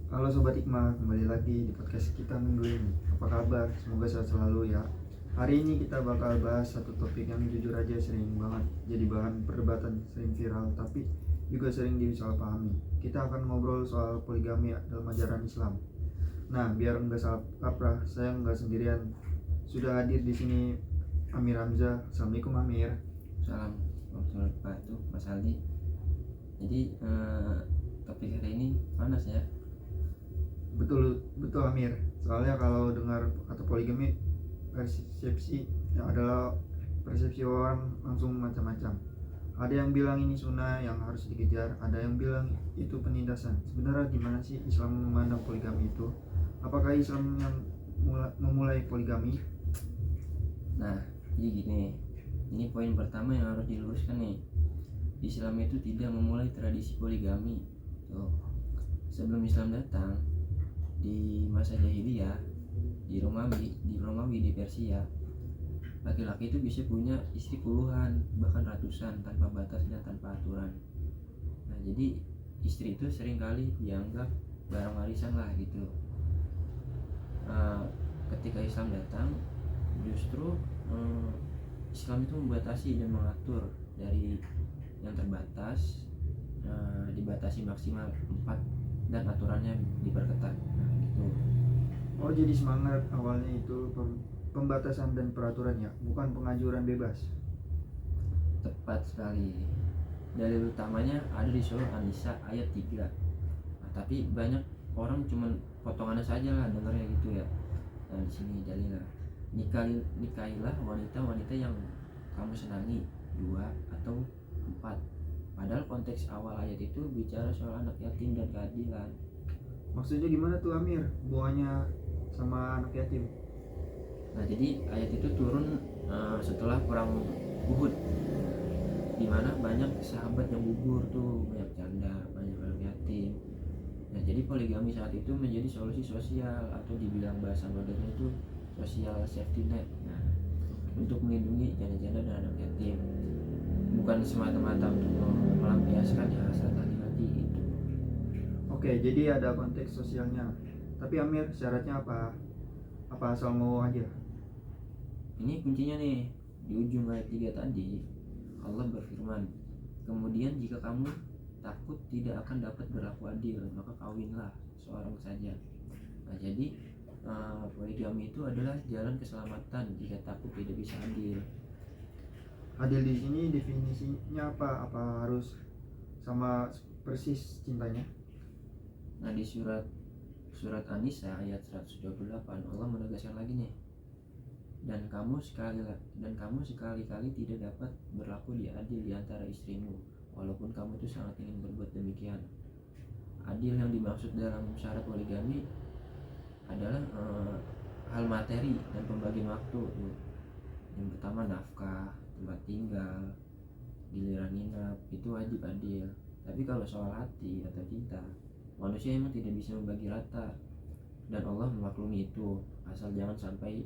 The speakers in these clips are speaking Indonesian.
Halo Sobat Hikmah, kembali lagi di podcast kita minggu ini. Apa kabar? Semoga sehat selalu ya. Hari ini kita bakal bahas satu topik yang jujur aja sering banget jadi bahan perdebatan, sering viral, tapi juga sering disalahpahami. Kita akan ngobrol soal poligami dalam ajaran Islam. Nah, biar nggak salah kaprah, saya nggak sendirian. Sudah hadir di sini Amir Hamzah. Assalamualaikum Amir. Salam Warahmatullahi Wabarakatuh, Mas Aldi. Jadi topik hari ini panas ya. Betul Amir. Soalnya kalau dengar kata poligami, persepsi yang adalah persepsi orang langsung macam-macam. Ada yang bilang ini sunnah yang harus dikejar, ada yang bilang itu penindasan. Sebenarnya gimana sih Islam memandang poligami itu? Apakah Islam yang memulai poligami? Nah, jadi gini, ini poin pertama yang harus diluruskan nih. Islam itu tidak memulai tradisi poligami. Tuh, sebelum Islam datang, di masa jahiliyah, di Romawi, di Persia, laki-laki itu bisa punya istri puluhan, bahkan ratusan, tanpa batas dan tanpa aturan. Nah, jadi istri itu seringkali dianggap barang warisan lah gitu. Ketika Islam datang, justru Islam itu membatasi dan mengatur dari yang terbatas, dibatasi maksimal 4 dan aturannya diperketat. Nah, gitu. Oh, jadi semangat awalnya itu pembatasan dan peraturan ya, bukan penganjuran bebas. Tepat sekali. Dalil utamanya ada di surah An-Nisa ayat 3. Nah, tapi banyak orang cuman potongannya saja lah dengarnya gitu ya. Nah, di sini dalilnya, nikahilah wanita-wanita yang kamu senangi, 2 atau 4. Padahal konteks awal ayat itu bicara soal anak yatim dan keadilan. Maksudnya gimana tuh Amir, hubungannya sama anak yatim? Nah, jadi ayat itu turun setelah perang Uhud, di mana banyak sahabat yang gugur tuh, banyak janda, banyak anak yatim. Nah, jadi poligami saat itu menjadi solusi sosial, atau dibilang bahasa modernnya itu social safety net. Nah, untuk melindungi janda-janda dan anak yatim, bukan semata-mata untuk melampiaskan hasrat laki-laki gitu. Oke, jadi ada konteks sosialnya. Tapi Amir, syaratnya apa? Apa asal mau aja? Ini kuncinya nih, di ujung ayat 3 tadi Allah berfirman, kemudian jika kamu takut tidak akan dapat berlaku adil, maka kawinlah seorang saja. Nah, jadi poligami itu adalah jalan keselamatan jika takut tidak bisa adil. Adil di sini definisinya apa? Apa harus sama persis cintanya? Nah, di surat An-Nisa ayat 128 Allah menegaskan lagi nih, dan kamu sekali-kali tidak dapat berlaku adil di antara istrimu, walaupun kamu itu sangat ingin berbuat demikian. Adil yang dimaksud dalam syarat poligami adalah hal materi dan pembagian waktu. Yang pertama nafkah, tempat tinggal, giliran nginap, itu wajib adil. Tapi kalau soal hati atau cinta, manusia memang tidak bisa membagi rata, dan Allah memaklumi itu, asal jangan sampai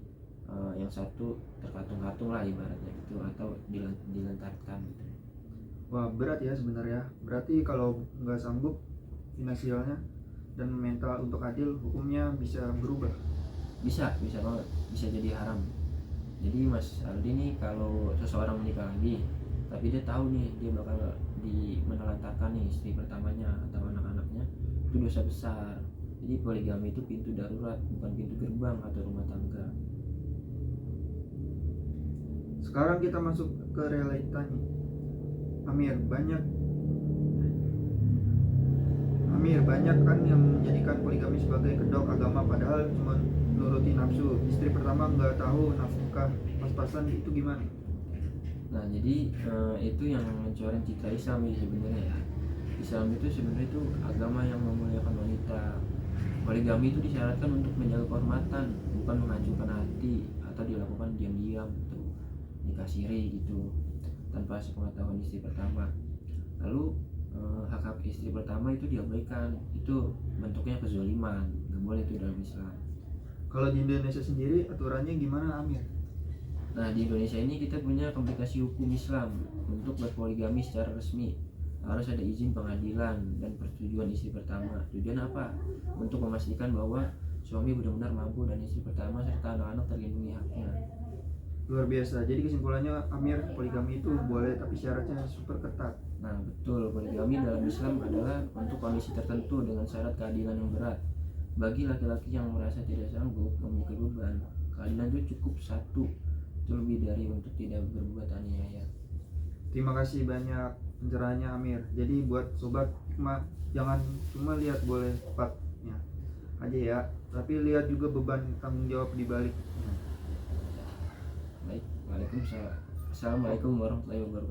yang satu terkatung-katung lah ibaratnya gitu, atau dilantarkan gitu. Wah, berat ya sebenarnya. Berarti kalau nggak sanggup finansialnya dan mental untuk adil, hukumnya bisa berubah. Bisa banget, bisa jadi haram. Jadi Mas Aldi nih, kalau seseorang menikah lagi tapi dia tahu nih dia bakal menelantarkan nih istri pertamanya atau anak-anaknya, itu dosa besar. Jadi poligami itu pintu darurat, bukan pintu gerbang atau rumah tangga. Sekarang kita masuk ke realitanya. Amir, banyak kan yang menjadikan poligami sebagai kedok agama, padahal cuma nuruti nafsu. Istri pertama nggak tahu nafkah pas-pasan, itu gimana? Nah, jadi itu yang mencoreng citra Islam ini sebenarnya ya. Islam itu sebenarnya itu agama yang memuliakan wanita. Poligami itu disyaratkan untuk menjaga kehormatan, bukan menghancurkan hati atau dilakukan diam-diam gitu, nikah siri gitu, tanpa sepengetahuan istri pertama. Lalu hak istri pertama itu diabaikan, itu bentuknya kezaliman, nggak boleh itu dalam Islam. Kalau di Indonesia sendiri aturannya gimana Amir? Nah, di Indonesia ini kita punya komplikasi hukum Islam untuk berpoligami secara resmi. harus ada izin pengadilan dan persetujuan istri pertama. Tujuan apa? Untuk memastikan bahwa suami benar-benar mampu dan istri pertama serta anak-anak terlindungi haknya. Luar biasa. Jadi kesimpulannya Amir, poligami itu boleh tapi syaratnya super ketat. Nah betul, poligami dalam Islam adalah untuk kondisi tertentu dengan syarat keadilan yang berat. Bagi laki-laki yang merasa tidak sanggup memikul beban, keadilan itu cukup satu, itu lebih dari untuk tidak berbuat aniaya. Terima kasih banyak pencerahannya Amir. Jadi buat sobat hikmah, jangan cuma lihat boleh tepatnya aja ya, tapi lihat juga beban tanggung jawab di baliknya. Baik, Waalaikumsalam. Assalamualaikum warahmatullahi wabarakatuh.